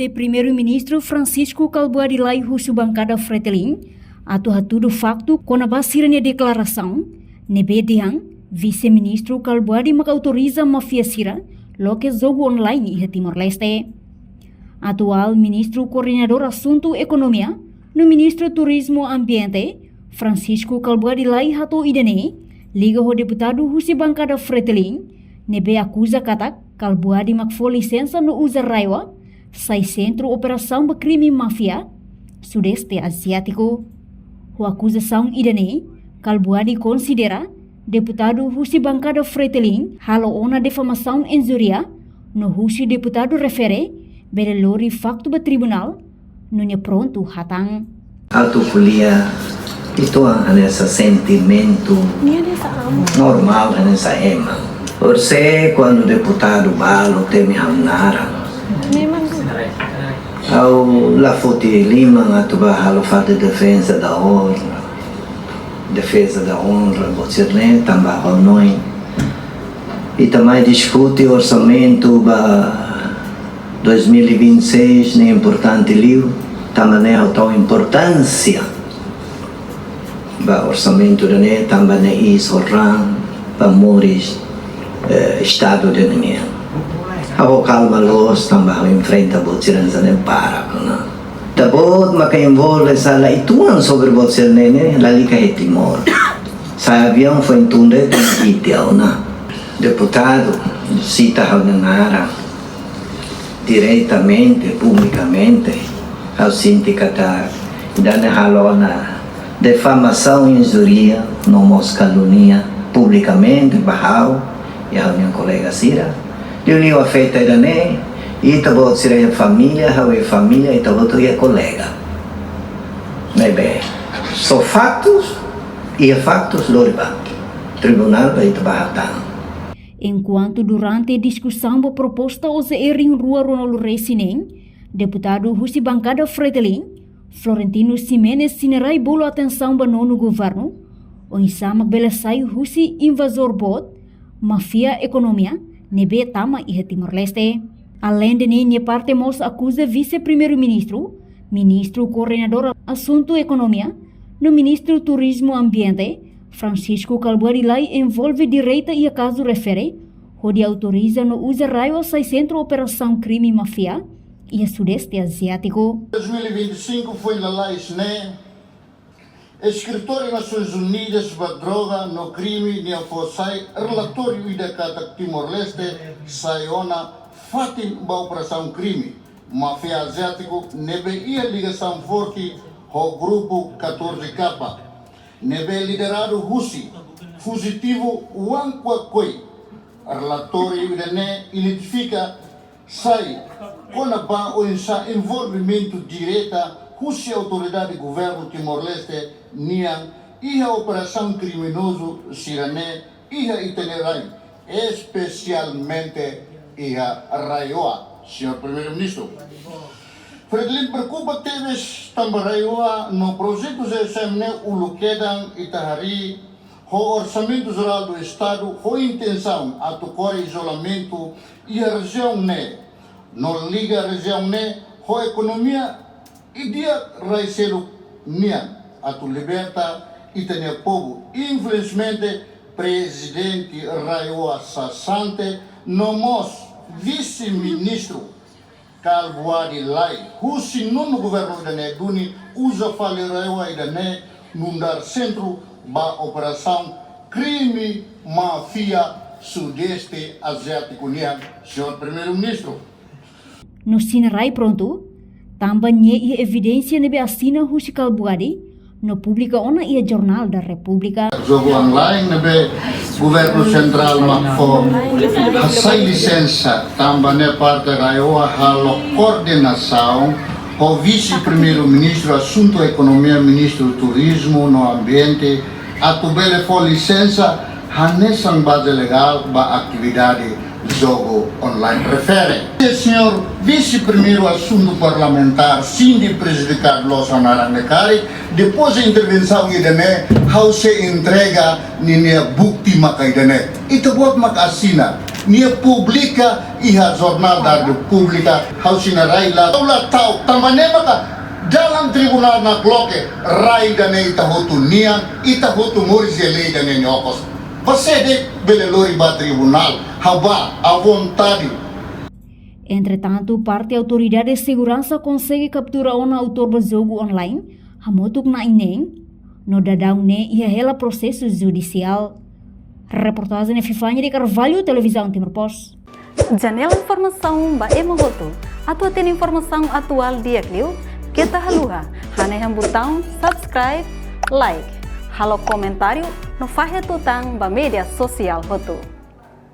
Vice-Primeiro-Ministro Francisco Calbuadilai Husu bancada Fretilin atu hatudo facto com a basirnya declaração nebe diang Vice-Ministro Calbuadi autoriza mafia sira loke jogo online e Timor-Leste. Atual Ministro Coordenador Assunto Economia no Ministro Turismo Ambiente Francisco Calbuadilai hatu idene liga o deputado Husi bancada Fretilin nebe acusa katak Calbuadi makfo licença no usa raiwa sai centro operação de crime mafia sudeste asiático. A acusação idene Calbuadi considera deputado Husi bancada Fretilin halo ona defamação injuria no Husi deputado refere belelori facto do tribunal nunya pronto hatang. Auto kuliah itu nessa sentimento normal nessa ema. Por ser quando o deputado balo teme hamnara. Ao la fote lima atuba halo fate defesa da honra. Defesa da honra, você também noi. E também discute orçamento para 2026, nem importante livro, também é tão importância. Ba orçamento da né também é isso ran para moris estado de ninguém. A calma los também enfrenta você não para, não. Tapos maka-involve sa laituan sobre você nene lalika e Timor. Sa avião foi entunde com itiao na. Deputado cita Haganara diretamente, publicamente ao sindicato dane halona defamação e injuria, não mos calunia publicamente bahau e a minha colega Sira. Eu li a feita dane e tabot sira a família, a família e tabot a colega. Bem, só factos e factos loriba. Tribunal vai trabalhar. Enquanto durante a discussão da proposta os em rua Ronaldo Reisinen, deputado Husi bancada Fretilin, Florentino Ximenes sinerai bolo atenção ba nono governo, o insama belesai Husi invasor bot, mafia economia, nebe tama e Timor-Leste. Além de minha parte mos acusa vice-primeiro-ministro, ministro coordenador assunto economia, no ministro turismo ambiente, Francisco Calbuadilai envolve direita e a caso refere, onde autoriza no uso raio sai centro operação crime mafia e a sudeste asiático. 2025 foi na Laisné, escritório Nações Unidas para droga no crime nem fossai relatório da Cata Timor-Leste saiona fatin ba operação crime mafia asiático nebe ia ligação forte ao grupo 14K. Nebe liderado Husi, fugitivo Wankwakoi. Relatório INE identifica sai com o envolvimento direto Husi autoridade governo Timor-Leste niang e a operação criminoso Sirané e a itinerário, especialmente e a Raioa, senhor primeiro-ministro. Fretilin preocupa teves tambaraioa no projeto ZSMN Uluquedan Itahari, o orçamento geral do Estado, a intenção a tocar isolamento e a região ne, no liga região ne, a economia e dia raicelo nian, a tu liberta e tenha povo. Infelizmente, presidente Raioa Sassante, nomos vice-ministro Calbuadilai, Husi no governo da Neduni, usa faleraioa e da Ne, nundar centro ba operação crime mafia sudeste asiático nian, senhor primeiro-ministro. No Sinarai pronto, também e evidência nebe assina Husi Calbuadi, no publica ona e jornal da República. Jogo online nebe governo central makfo hasai licença também parte raioa halo coordenação o vice-primeiro-ministro assunto economia ministro turismo no ambiente atubele fo licença hanesan base legal ba atividade jogo online refere. Senhor vice-primeiro assunto parlamentar sim de prejudicar los anarangekari depois da intervenção idane how se entrega niya bukti makaidane ito buat makasina niya publica iha Jornal da Republika Hausinaray la ulat tao tamanema ka dalam tribunal na kloke ray da ne itahutu morise lei da ne nyokos pasede belelori ba tribunal haba a vontade. Entretanto, parte Autoridade de Segurança consegue capturar um autor do jogo online, hamotuk na ineng, no dadang ne ia hela processo judicial. Reportagem de Fifanya de Carvalho, Televisão Timor Post. Janela informação ba emogoto. Atua tem informação atual dia kliu. Kita haluha. Haneham botão subscribe, like. Halo comentário no fahe tutang ba media sosial hotu.